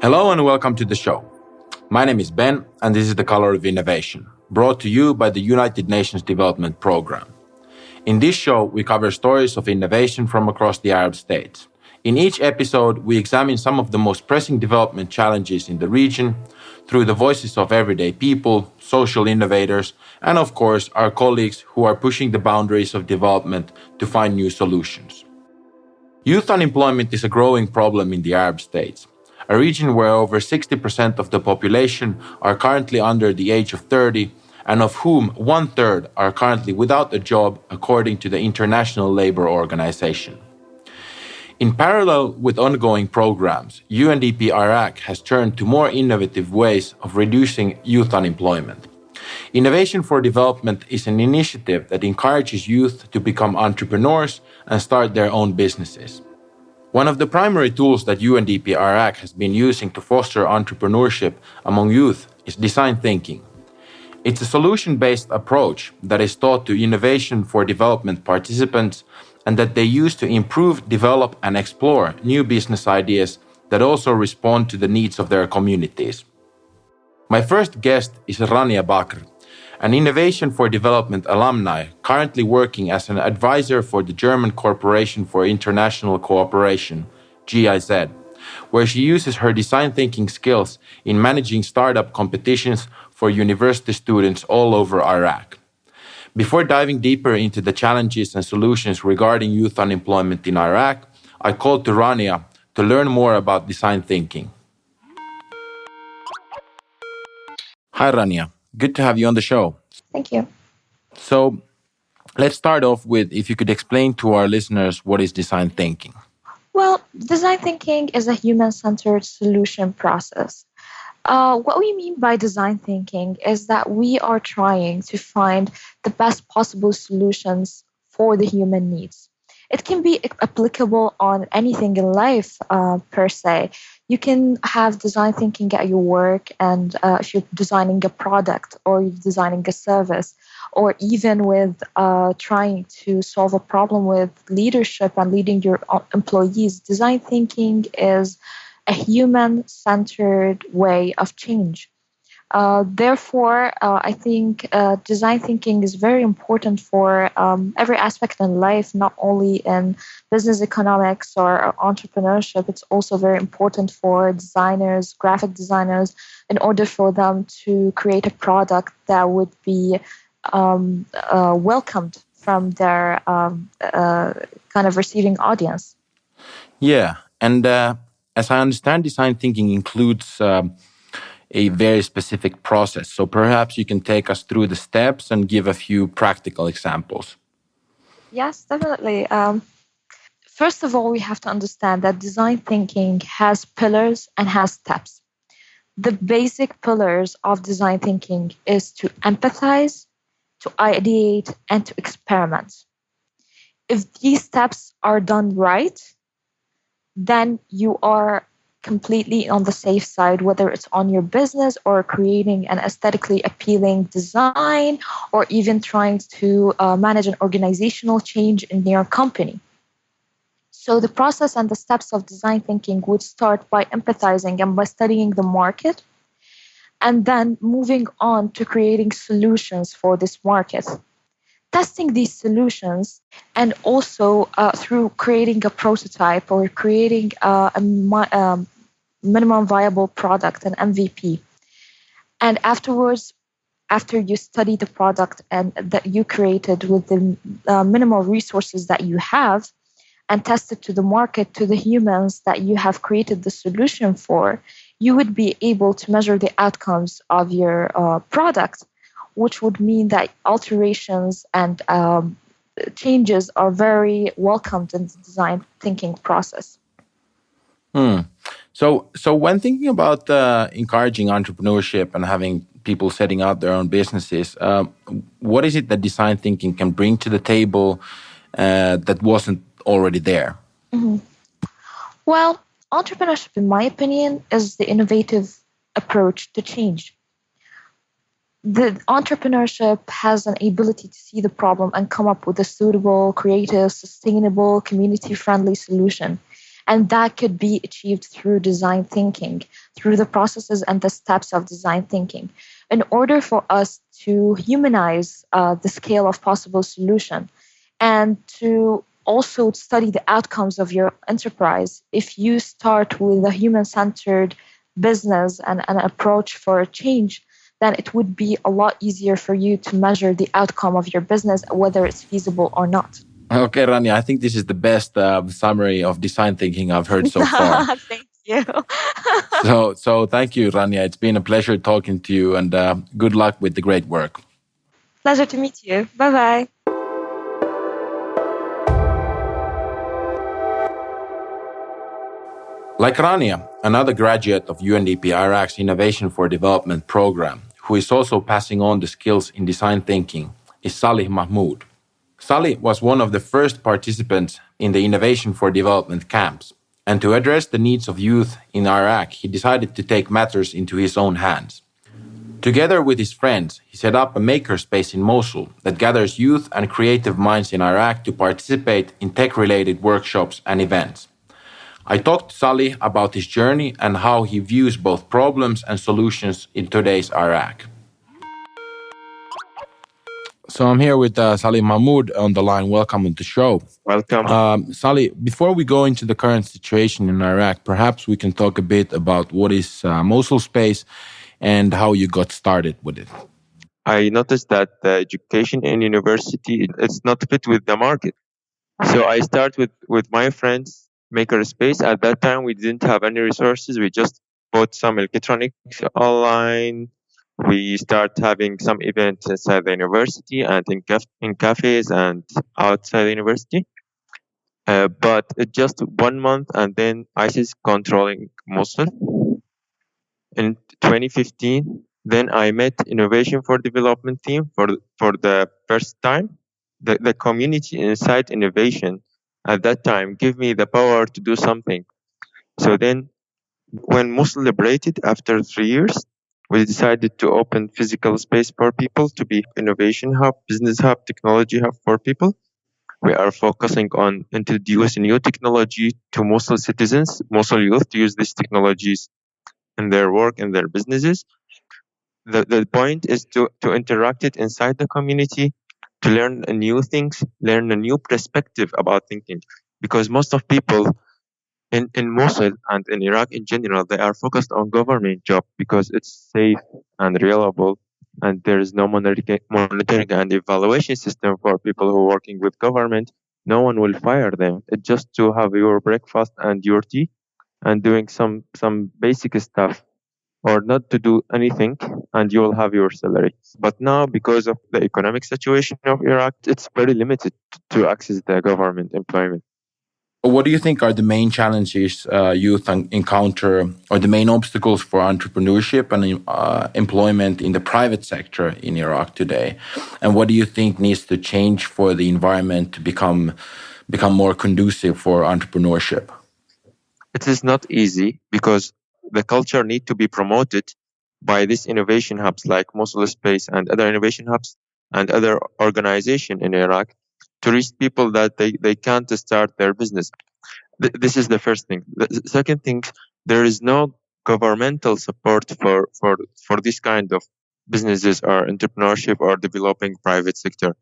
Hello and welcome to the show. My name is Ben and this is The Color of Innovation, brought to you by the United Nations Development Programme. In this show, we cover stories of innovation from across the Arab states. In each episode, we examine some of the most pressing development challenges in the region through the voices of everyday people, social innovators, and of course, our colleagues who are pushing the boundaries of development to find new solutions. Youth unemployment is a growing problem in the Arab states, a region where over 60% of the population are currently under the age of 30, and of whom 1/3 are currently without a job, according to the International Labour Organization. In parallel with ongoing programs, UNDP Iraq has turned to more innovative ways of reducing youth unemployment. Innovation for Development is an initiative that encourages youth to become entrepreneurs and start their own businesses. One of the primary tools that UNDP Iraq has been using to foster entrepreneurship among youth is design thinking. It's a solution-based approach that is taught to innovation for development participants and that they use to improve, develop, and explore new business ideas that also respond to the needs of their communities. My first guest is Ranya Bakr, an Innovation for Development alumni currently working as an advisor for the German Corporation for International Cooperation, GIZ, where she uses her design thinking skills in managing startup competitions for university students all over Iraq. Before diving deeper into the challenges and solutions regarding youth unemployment in Iraq, I called to Ranya to learn more about design thinking. Hi, Ranya. Good to have you on the show. Thank you. So let's start off with if you could explain to our listeners what is design thinking. Well, design thinking is a human-centered solution process. What we mean by design thinking is that we are trying to find the best possible solutions for the human needs. It can be applicable on anything in life, per se. You can have design thinking at your work, and if you're designing a product or you're designing a service, or even with trying to solve a problem with leadership and leading your employees. Design thinking is a human-centered way of change. Therefore, I think design thinking is very important for every aspect in life, not only in business economics or entrepreneurship. It's also very important for designers, graphic designers, in order for them to create a product that would be welcomed from their kind of receiving audience. Yeah, and as I understand, design thinking includes a very specific process. So perhaps you can take us through the steps and give a few practical examples. Yes, definitely. First of all, we have to understand that design thinking has pillars and has steps. The basic pillars of design thinking is to empathize, to ideate, and to experiment. If these steps are done right, then you are completely on the safe side, whether it's on your business or creating an aesthetically appealing design, or even trying to manage an organizational change in your company. So the process and the steps of design thinking would start by empathizing and by studying the market, and then moving on to creating solutions for this market. Testing these solutions, and also through creating a prototype or creating a minimum viable product, an MVP. And afterwards, after you study the product and that you created with the minimal resources that you have, and test it to the market, to the humans that you have created the solution for, you would be able to measure the outcomes of your product, which would mean that alterations and changes are very welcomed in the design thinking process. So when thinking about encouraging entrepreneurship and having people setting out their own businesses, what is it that design thinking can bring to the table that wasn't already there? Mm-hmm. Well, entrepreneurship, in my opinion, is the innovative approach to change. The entrepreneurship has an ability to see the problem and come up with a suitable, creative, sustainable, community-friendly solution. And that could be achieved through design thinking, through the processes and the steps of design thinking. In order for us to humanize the scale of possible solution and to also study the outcomes of your enterprise, if you start with a human centered business and an approach for a change, then it would be a lot easier for you to measure the outcome of your business, whether it's feasible or not. Okay, Rania, I think this is the best summary of design thinking I've heard so far. Thank you. So thank you, Rania. It's been a pleasure talking to you, and good luck with the great work. Pleasure to meet you. Bye bye. Like Rania, another graduate of UNDP Iraq's Innovation for Development program, who is also passing on the skills in design thinking, is Salih Mahmoud. Salih was one of the first participants in the Innovation for Development camps, and to address the needs of youth in Iraq, he decided to take matters into his own hands. Together with his friends, he set up a makerspace in Mosul that gathers youth and creative minds in Iraq to participate in tech-related workshops and events. I talked to Salih about his journey and how he views both problems and solutions in today's Iraq. So I'm here with Salih Mahmoud on the line. Welcome to the show. Welcome. Salih, before we go into the current situation in Iraq, perhaps we can talk a bit about what is Mosul Space and how you got started with it. I noticed that the education in university, it's not fit with the market. So I start with my friends, maker space. At that time, we didn't have any resources. We just bought some electronics online. We start having some events inside the university and in cafes and outside the university. But just 1 month, and then ISIS controlling Mosul. In 2015, then I met Innovation for Development team for the first time. The community inside innovation at that time gave me the power to do something. So then when Mosul liberated after 3 years, we decided to open physical space for people to be innovation hub, business hub, technology hub for people. We are focusing on introducing new technology to Mosul citizens, Mosul youth to use these technologies in their work and their businesses. The point is to interact it inside the community, to learn new things, learn a new perspective about thinking. Because most of people in Mosul and in Iraq in general, they are focused on government job because it's safe and reliable, and there is no monitoring and evaluation system for people who are working with government. No one will fire them. It's just to have your breakfast and your tea and doing some basic stuff, or not to do anything, and you will have your salary. But now, because of the economic situation of Iraq, it's very limited to access the government employment. What do you think are the main challenges youth encounter, or the main obstacles for entrepreneurship and employment in the private sector in Iraq today? And what do you think needs to change for the environment to become more conducive for entrepreneurship? It is not easy because the culture need to be promoted by these innovation hubs like Mosul Space and other innovation hubs and other organizations in Iraq to reach people that they can't start their business. This is the first thing. The second thing, there is no governmental support for this kind of businesses or entrepreneurship or developing private sector.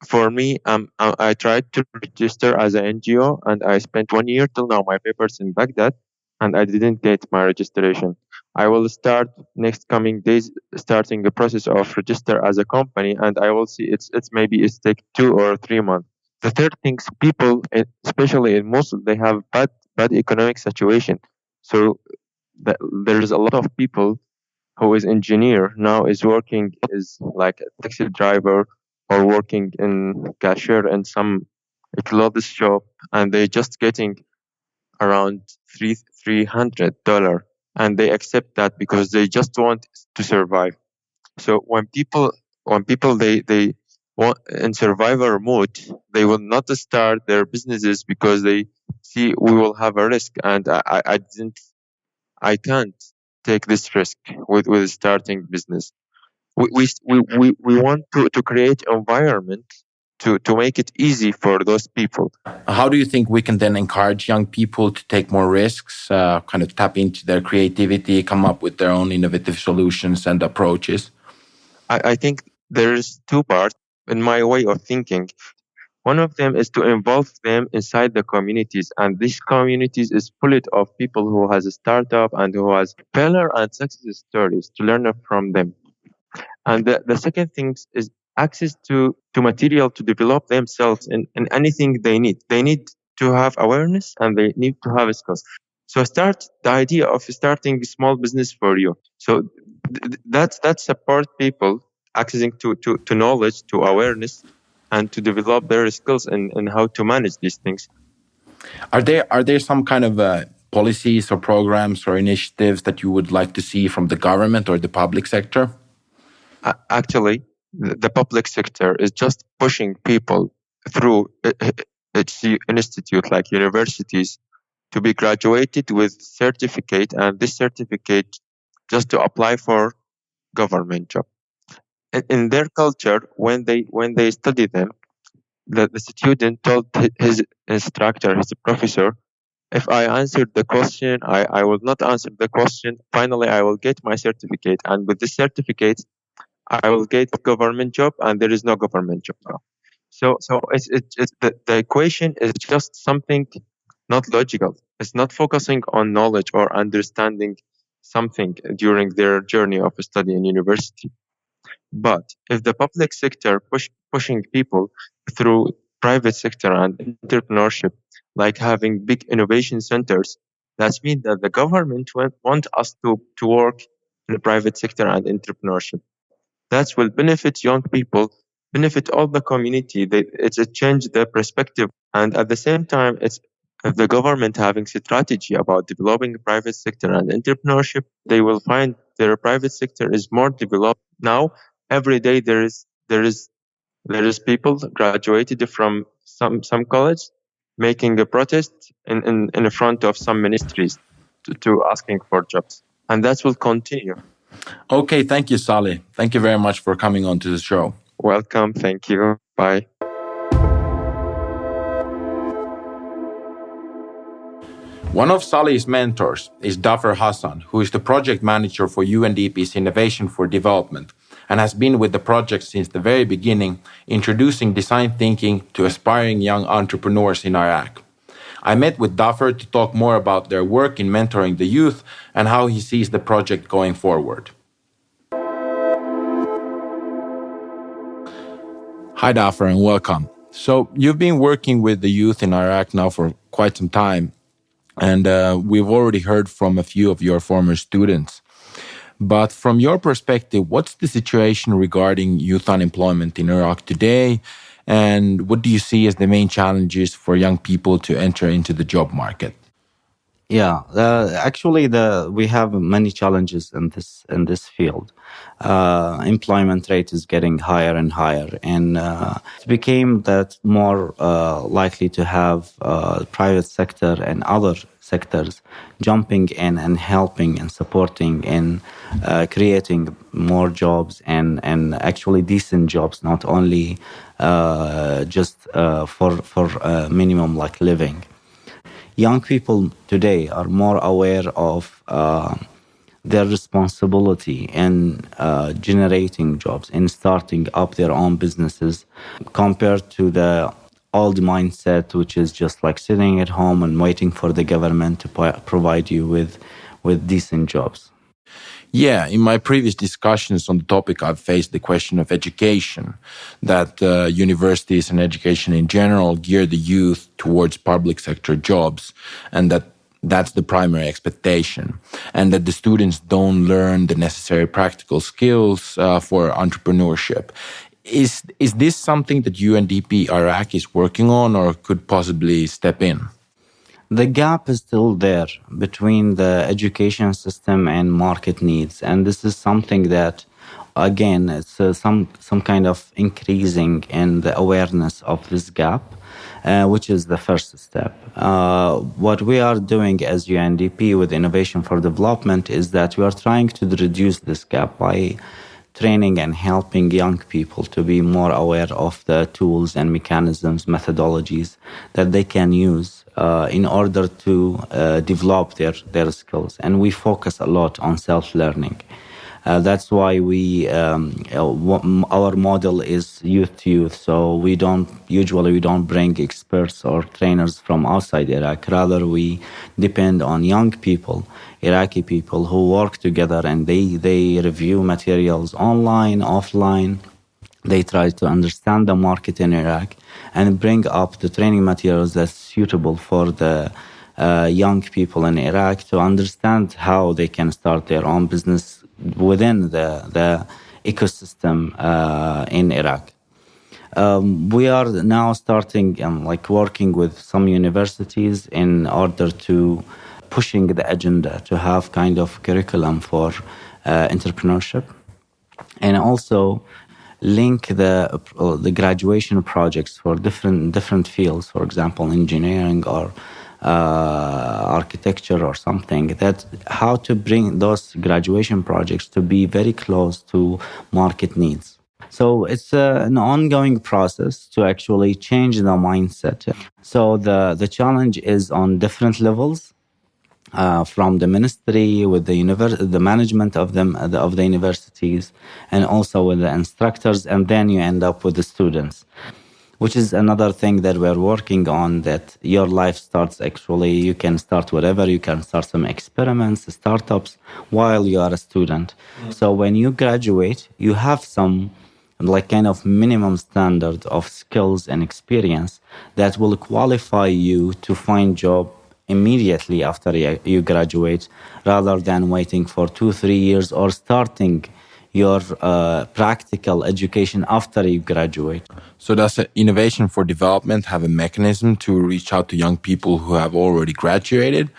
For me, I tried to register as an NGO, and I spent 1 year till now my papers in Baghdad, and I didn't get my registration. I will start next coming days starting the process of register as a company, and I will see it's maybe it's take 2 or 3 months. The third thing, people, especially in Mosul, they have bad economic situation. So there is a lot of people who is engineer now is working is like a taxi driver or working in cashier in some clothes shop, and they just getting around $300, and they accept that because they just want to survive. So when people they want in survivor mode, they will not start their businesses because they see we will have a risk, and I can't take this risk with starting business. We want to create environment to make it easy for those people. How do you think we can then encourage young people to take more risks, kind of tap into their creativity, come up with their own innovative solutions and approaches? I think there's two parts in my way of thinking. One of them is to involve them inside the communities, and these communities is full of people who has a startup and who has failure and success stories to learn from them. And the second thing is access to material to develop themselves in anything they need. They need to have awareness and they need to have skills. So start the idea of starting a small business for you. So that support people accessing to knowledge, to awareness, and to develop their skills in how to manage these things. Are there some kind of policies or programs or initiatives that you would like to see from the government or the public sector? Actually, the public sector is just pushing people through institute like universities to be graduated with certificate, and this certificate just to apply for government job. In their culture, when they study them, the student told his instructor, his professor, if I answered the question, I will not answer the question. Finally, I will get my certificate, and with this certificate, I will get a government job, and there is no government job now. So it's the equation is just something not logical. It's not focusing on knowledge or understanding something during their journey of study in university. But if the public sector pushing people through private sector and entrepreneurship, like having big innovation centers, that means that the government want us to work in the private sector and entrepreneurship. That will benefit young people, benefit all the community. It's a change the perspective. And at the same time, it's if the government having strategy about developing the private sector and entrepreneurship, they will find their private sector is more developed. Now, every day there is people graduated from some college making a protest in front of some ministries to asking for jobs. And that will continue. Okay, thank you, Salih. Thank you very much for coming on to the show. Welcome. Thank you. Bye. One of Salih's mentors is Dhafer Hasan, who is the project manager for UNDP's Innovation for Development and has been with the project since the very beginning, introducing design thinking to aspiring young entrepreneurs in Iraq. I met with Dhafer to talk more about their work in mentoring the youth and how he sees the project going forward. Hi, Dhafer, and welcome. So you've been working with the youth in Iraq now for quite some time, and we've already heard from a few of your former students. But from your perspective, what's the situation regarding youth unemployment in Iraq today? And what do you see as the main challenges for young people to enter into the job market? Yeah, actually, we have many challenges in this field. Employment rate is getting higher and higher, and it became that more likely to have private sector and other sectors jumping in and helping and supporting in creating more jobs and actually decent jobs, not only just for minimum like living. Young people today are more aware of their responsibility in generating jobs and starting up their own businesses compared to the old mindset, which is just like sitting at home and waiting for the government to provide you with decent jobs. Yeah, in my previous discussions on the topic, I've faced the question of education, that universities and education in general gear the youth towards public sector jobs, and that's the primary expectation, and that the students don't learn the necessary practical skills for entrepreneurship. Is this something that UNDP Iraq is working on or could possibly step in? The gap is still there between the education system and market needs. And this is something that, again, it's some kind of increasing in the awareness of this gap, which is the first step. What we are doing as UNDP with Innovation for Development is that we are trying to reduce this gap by training and helping young people to be more aware of the tools and mechanisms, methodologies that they can use in order to develop their skills. And we focus a lot on self-learning. That's why our model is youth to youth. So we don't bring experts or trainers from outside Iraq. Rather, we depend on young people, Iraqi people who work together, and they review materials online, offline. They try to understand the market in Iraq and bring up the training materials that's suitable for the young people in Iraq to understand how they can start their own business within the ecosystem in Iraq. We are now starting working with some universities in order to pushing the agenda to have kind of curriculum for entrepreneurship, and also link the graduation projects for different fields, for example, engineering or architecture or something, that how to bring those graduation projects to be very close to market needs. So it's an ongoing process to actually change the mindset. So the challenge is on different levels, from the ministry, with the management of the universities, and also with the instructors, and then you end up with the students, which is another thing that we're working on, that your life starts actually, you can start whatever, you can start some experiments, startups, while you are a student. So when you graduate, you have some kind of minimum standard of skills and experience that will qualify you to find job immediately after you graduate, rather than waiting for 2-3 years or starting your practical education after you graduate. So does Innovation for Development have a mechanism to reach out to young people who have already graduated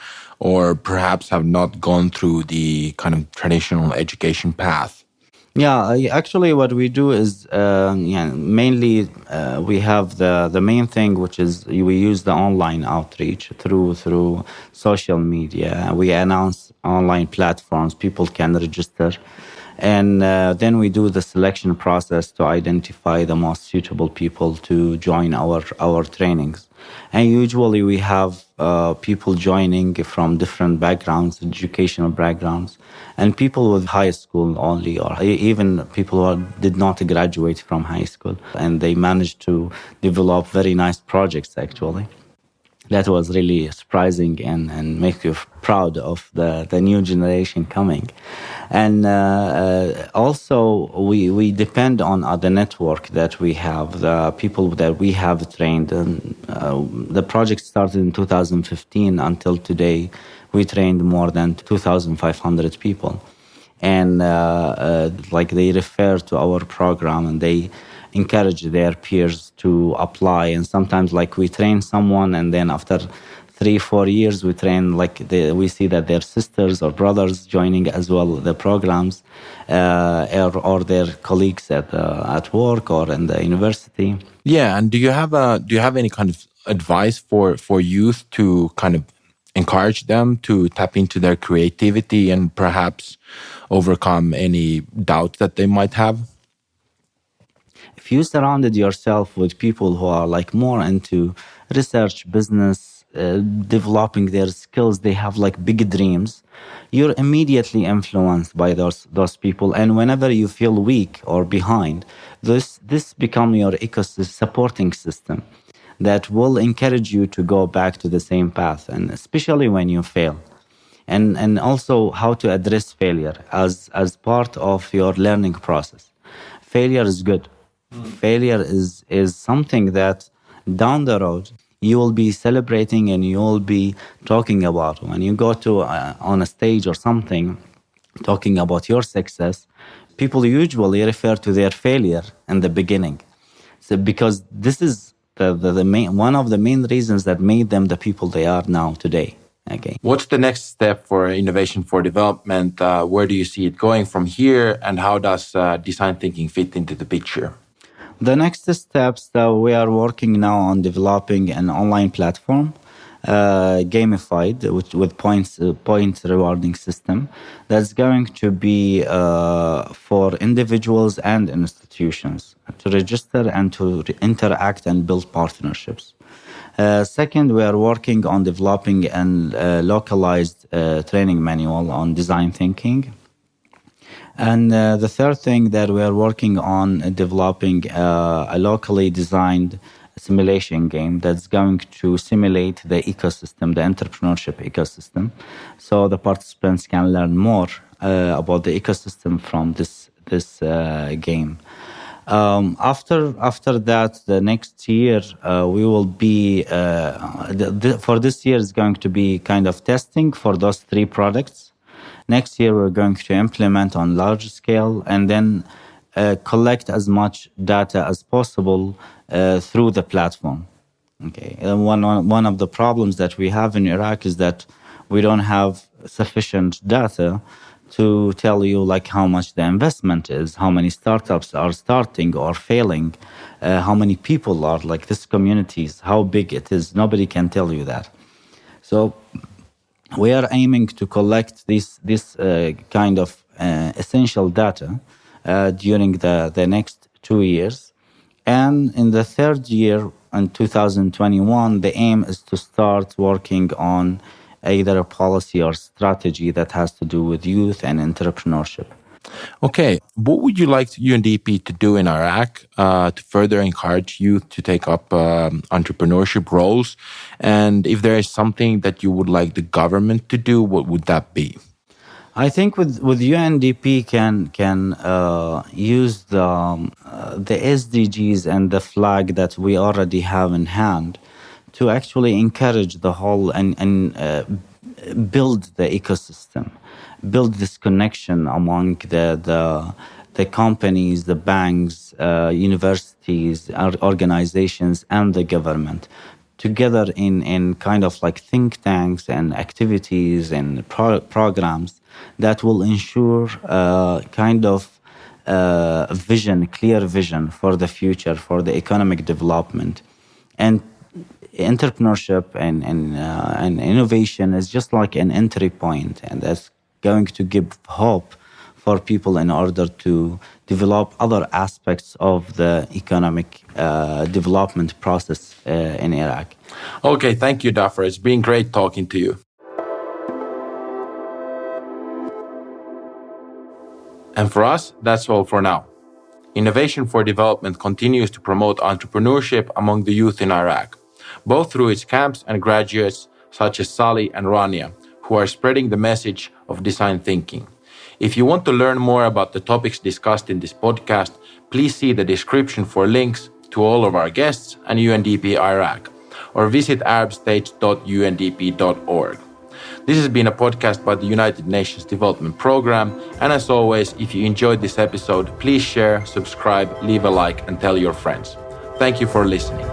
or perhaps have not gone through the kind of traditional education path? Yeah, actually what we do is mainly we have the main thing, which is we use the online outreach through social media. We announce online platforms, people can register. And then we do the selection process to identify the most suitable people to join our trainings. And usually we have people joining from different backgrounds, educational backgrounds, and people with high school only, or even people who did not graduate from high school. And they managed to develop very nice projects, actually. That was really surprising and make you proud of the new generation coming. And also, we depend on the network that we have, the people that we have trained. And, the project started in 2015. Until today, we trained more than 2,500 people. And they refer to our program, and they encourage their peers to apply. And sometimes we train someone, and then after 3-4 years we train we see that their sisters or brothers joining as well the programs, or their colleagues at work or in the university. Yeah, and do you have any kind of advice for youth to kind of encourage them to tap into their creativity and perhaps overcome any doubt that they might have? If you surrounded yourself with people who are more into research, business, developing their skills, they have big dreams, you're immediately influenced by those people. And whenever you feel weak or behind, this become your ecosystem supporting system that will encourage you to go back to the same path, and especially when you fail. And also how to address failure as part of your learning process. Failure is good. Failure is something that down the road you will be celebrating and you will be talking about. When you go to on a stage or something, talking about your success, people usually refer to their failure in the beginning. So because this is the main, one of the main reasons that made them the people they are now today. Okay. What's the next step for Innovation for Development? Where do you see it going from here? And how does design thinking fit into the picture? The next steps that we are working now on developing an online platform gamified with point rewarding system that's going to be for individuals and institutions to register and to interact and build partnerships. Second, we are working on developing an localized training manual on design thinking. And the third thing that we are working on developing a locally designed simulation game that's going to simulate the ecosystem, the entrepreneurship ecosystem, so the participants can learn more about the ecosystem from this game. After that, the next year we will be for this year is going to be kind of testing for those three products. Next year we're going to implement on large scale and then collect as much data as possible through the platform. Okay, and one of the problems that we have in Iraq is that we don't have sufficient data to tell you like how much the investment is, how many startups are starting or failing, how many people are like this communities, how big it is. Nobody can tell you that. So we are aiming to collect this kind of essential data during the next 2 years. And in the third year, in 2021, the aim is to start working on either a policy or strategy that has to do with youth and entrepreneurship. Okay, what would you like UNDP to do in Iraq to further encourage youth to take up entrepreneurship roles? And if there is something that you would like the government to do, what would that be? I think with UNDP can use the SDGs and the flag that we already have in hand to actually encourage the whole and build the ecosystem, build this connection among the companies, the banks, universities, organizations, and the government together in kind of like think tanks and activities and programs that will ensure kind of clear vision for the future, for the economic development. And entrepreneurship and innovation is just like an entry point, and that's going to give hope for people in order to develop other aspects of the economic development process in Iraq. Okay, thank you, Dhafer. It's been great talking to you. And for us, that's all for now. Innovation for Development continues to promote entrepreneurship among the youth in Iraq, both through its camps and graduates such as Salih and Ranya, who are spreading the message of design thinking. If you want to learn more about the topics discussed in this podcast, please see the description for links to all of our guests and UNDP Iraq, or visit arabstates.undp.org. This has been a podcast by the United Nations Development Programme, and as always, if you enjoyed this episode, please share, subscribe, leave a like, and tell your friends. Thank you for listening.